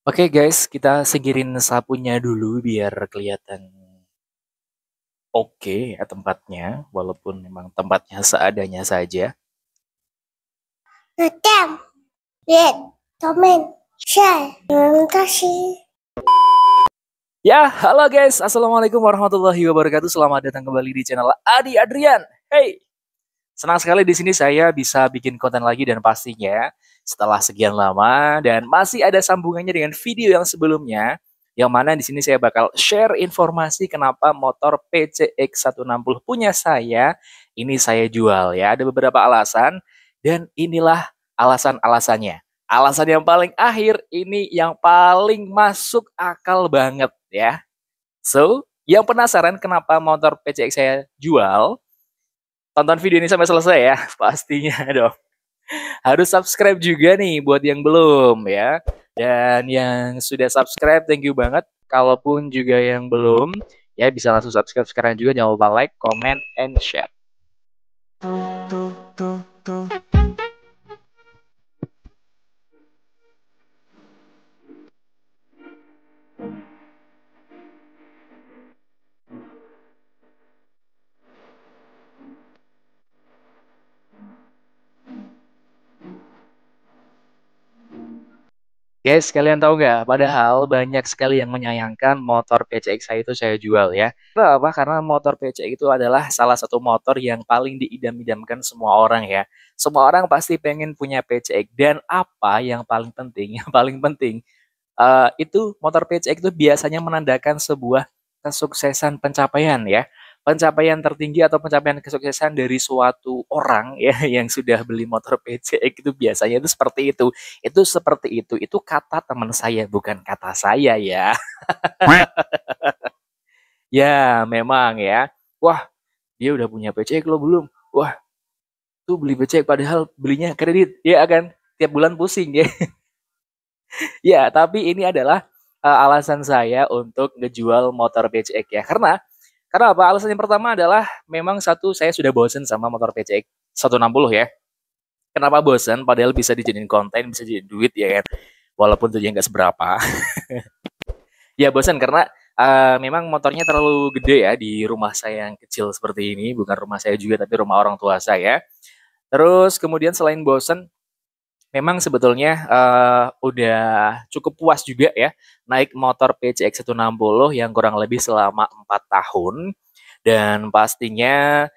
Oke guys, kita singkirin sapunya dulu biar kelihatan oke ya tempatnya, walaupun memang tempatnya seadanya saja. Ngetem, lihat, komen, share. Terima kasih. Ya, halo guys, assalamualaikum warahmatullahi wabarakatuh. Selamat datang kembali di channel Adi Adrian. Hey, senang sekali di sini saya bisa bikin konten lagi dan pastinya setelah sekian lama dan masih ada sambungannya dengan video yang sebelumnya. Yang mana di sini saya bakal share informasi kenapa motor PCX 160 punya saya ini saya jual ya. Ada beberapa alasan dan inilah alasan-alasannya. Alasan yang paling akhir ini yang paling masuk akal banget ya. So, yang penasaran kenapa motor PCX saya jual? Tonton video ini sampai selesai ya, pastinya dong. Harus subscribe juga nih buat yang belum ya. Dan yang sudah subscribe, thank you banget. Kalaupun juga yang belum, ya bisa langsung subscribe sekarang juga. Jangan lupa like, comment, and share. Guys, kalian tahu nggak? Padahal banyak sekali yang menyayangkan motor PCX saya itu saya jual ya. Kenapa? Karena motor PCX itu adalah salah satu motor yang paling diidam-idamkan semua orang ya. Semua orang pasti pengen punya PCX. Dan apa yang paling penting? Yang paling penting itu motor PCX itu biasanya menandakan sebuah kesuksesan pencapaian ya. Pencapaian tertinggi atau pencapaian kesuksesan dari suatu orang ya yang sudah beli motor PCX itu biasanya itu seperti itu. Itu seperti itu. Itu kata teman saya bukan kata saya ya. Ya, memang ya. Wah, dia udah punya PCX lo belum? Wah, tuh beli PCX padahal belinya kredit. Ya kan? Tiap bulan pusing ya. Ya, tapi ini adalah alasan saya untuk ngejual motor PCX ya. Karena apa? Alasan yang pertama adalah memang satu saya sudah bosen sama motor PCX 160 ya. Kenapa bosen? Padahal bisa dijadiin konten, bisa jadi duit ya kan. Walaupun tujuannya nggak seberapa. Ya bosen karena memang motornya terlalu gede ya di rumah saya yang kecil seperti ini. Bukan rumah saya juga tapi rumah orang tua saya. Terus kemudian selain bosen, memang sebetulnya udah cukup puas juga ya naik motor PCX 160 yang kurang lebih selama 4 tahun dan pastinya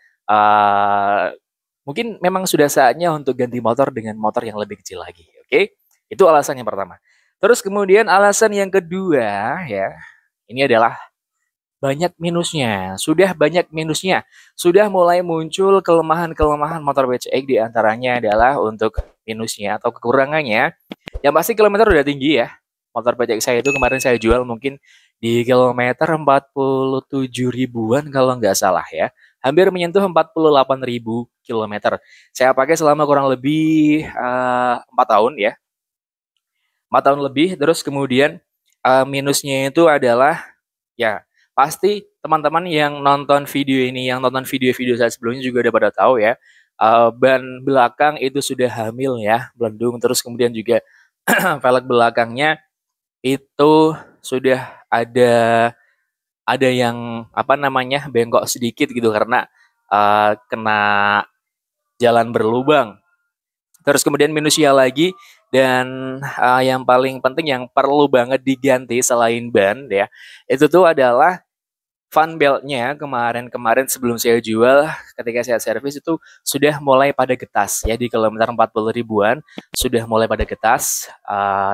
mungkin memang sudah saatnya untuk ganti motor dengan motor yang lebih kecil lagi. Oke, itu alasan yang pertama. Terus kemudian alasan yang kedua ya, ini adalah banyak minusnya, sudah banyak minusnya. Sudah mulai muncul kelemahan-kelemahan motor BCX di antaranya adalah untuk minusnya atau kekurangannya. Yang pasti kilometer udah tinggi ya. Motor BCX saya itu kemarin saya jual mungkin di kilometer 47 ribuan kalau nggak salah ya. Hampir menyentuh 48 ribu kilometer. Saya pakai selama kurang lebih 4 tahun ya. 4 tahun lebih terus kemudian minusnya itu adalah ya, pasti teman-teman yang nonton video ini, yang nonton video-video saya sebelumnya juga udah pada tahu ya. Ban belakang itu sudah hamil ya, belendung. Terus kemudian juga velg belakangnya itu sudah ada yang apa namanya bengkok sedikit gitu karena kena jalan berlubang. Terus kemudian minusnya lagi dan yang paling penting yang perlu banget diganti selain ban ya, itu tuh adalah fan beltnya kemarin sebelum saya jual ketika saya servis itu sudah mulai pada getas ya di kilometer 40 ribuan sudah mulai pada getas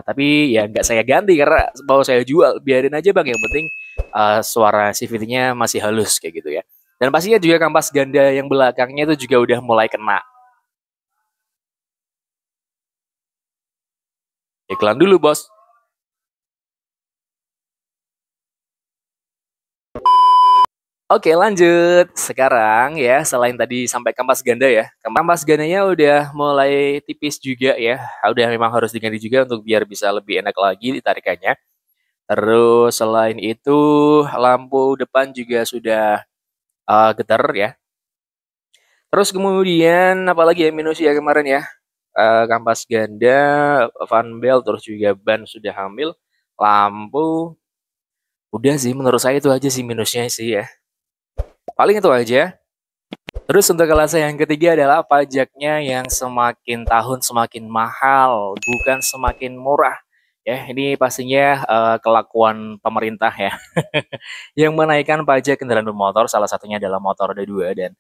tapi ya nggak saya ganti karena mau saya jual biarin aja bang yang penting suara CVT-nya masih halus kayak gitu ya dan pastinya juga kampas ganda yang belakangnya itu juga udah mulai kena. Iklan dulu bos. Oke lanjut. Sekarang ya selain tadi sampai kampas ganda ya. Kampas gandanya udah mulai tipis juga ya. Udah memang harus diganti juga untuk biar bisa lebih enak lagi ditarikannya. Terus selain itu lampu depan juga sudah getar ya. Terus kemudian apalagi ya minus ya kemarin ya. Kampas ganda, fan belt, terus juga ban sudah hamil. lampu. Udah sih, menurut saya itu aja sih minusnya sih ya. Paling itu aja. Terus untuk alasan yang ketiga adalah pajaknya yang semakin tahun semakin mahal, bukan semakin murah. Ya, ini pastinya kelakuan pemerintah ya, yang menaikkan pajak kendaraan bermotor, salah satunya adalah motor roda 2 dan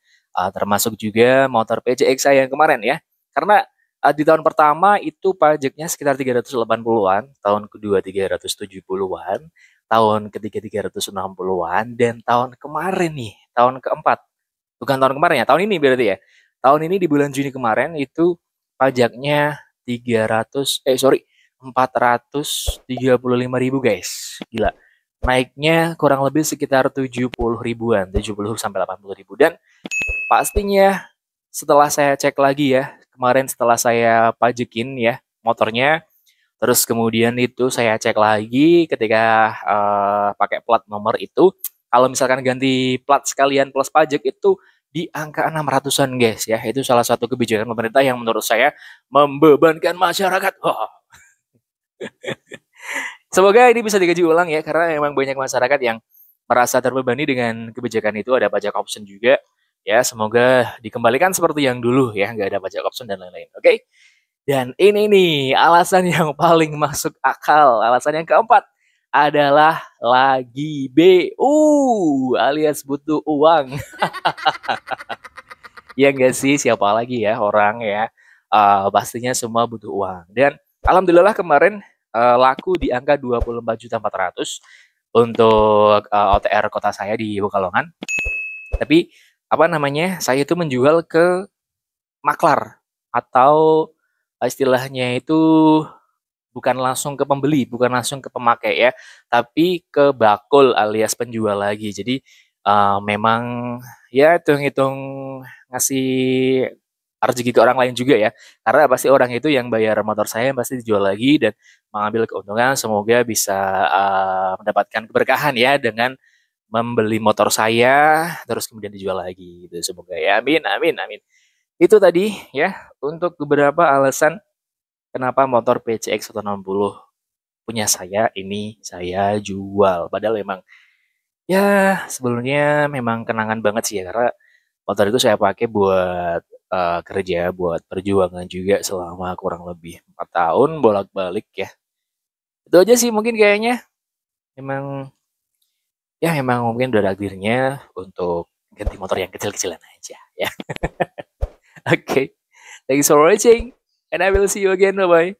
termasuk juga motor PCX saya yang kemarin ya. Karena di tahun pertama itu pajaknya sekitar 380-an, tahun kedua 370-an, tahun ketiga 360-an, dan tahun kemarin nih, tahun keempat. Bukan tahun kemarin ya, tahun ini berarti ya. Tahun ini di bulan Juni kemarin itu pajaknya 435.000 guys. Gila. Naiknya kurang lebih sekitar 70 ribuan, 70 sampai 80 ribu. Dan pastinya setelah saya cek lagi ya, kemarin setelah saya pajekin ya motornya, terus kemudian itu saya cek lagi ketika pakai plat nomor itu, kalau misalkan ganti plat sekalian plus pajak itu di angka 600-an guys ya. Itu salah satu kebijakan pemerintah yang menurut saya membebankan masyarakat. Oh. Semoga ini bisa dikaji ulang ya, karena memang banyak masyarakat yang merasa terbebani dengan kebijakan itu. Ada pajak option juga. Ya, semoga dikembalikan seperti yang dulu ya, nggak ada pajak option dan lain-lain. Oke? Dan ini nih alasan yang paling masuk akal. Alasan yang keempat adalah lagi BU alias butuh uang. Ya enggak sih, siapa lagi ya orang ya. Pastinya semua butuh uang. Dan alhamdulillah kemarin laku di angka 24.400.000 untuk OTR kota saya di Pekalongan. Tapi apa namanya? Saya itu menjual ke maklar atau istilahnya itu bukan langsung ke pembeli, bukan langsung ke pemakai ya, tapi ke bakul alias penjual lagi. Jadi memang ya hitung-hitung ngasih rezeki ke orang lain juga ya. Karena pasti orang itu yang bayar motor saya pasti dijual lagi dan mengambil keuntungan. Semoga bisa mendapatkan keberkahan ya dengan membeli motor saya terus kemudian dijual lagi gitu. Semoga ya. Amin, amin, amin. Itu tadi ya untuk beberapa alasan kenapa motor PCX 160 punya saya ini saya jual. Padahal memang ya sebelumnya memang kenangan banget sih ya, karena motor itu saya pakai buat kerja, buat perjuangan juga selama kurang lebih 4 tahun bolak-balik ya. Itu aja sih mungkin kayaknya. Memang ya memang mungkin udah takdirnya untuk ganti motor yang kecil-kecilan aja ya. Oke. Okay. Thanks for watching and I will see you again. Bye bye.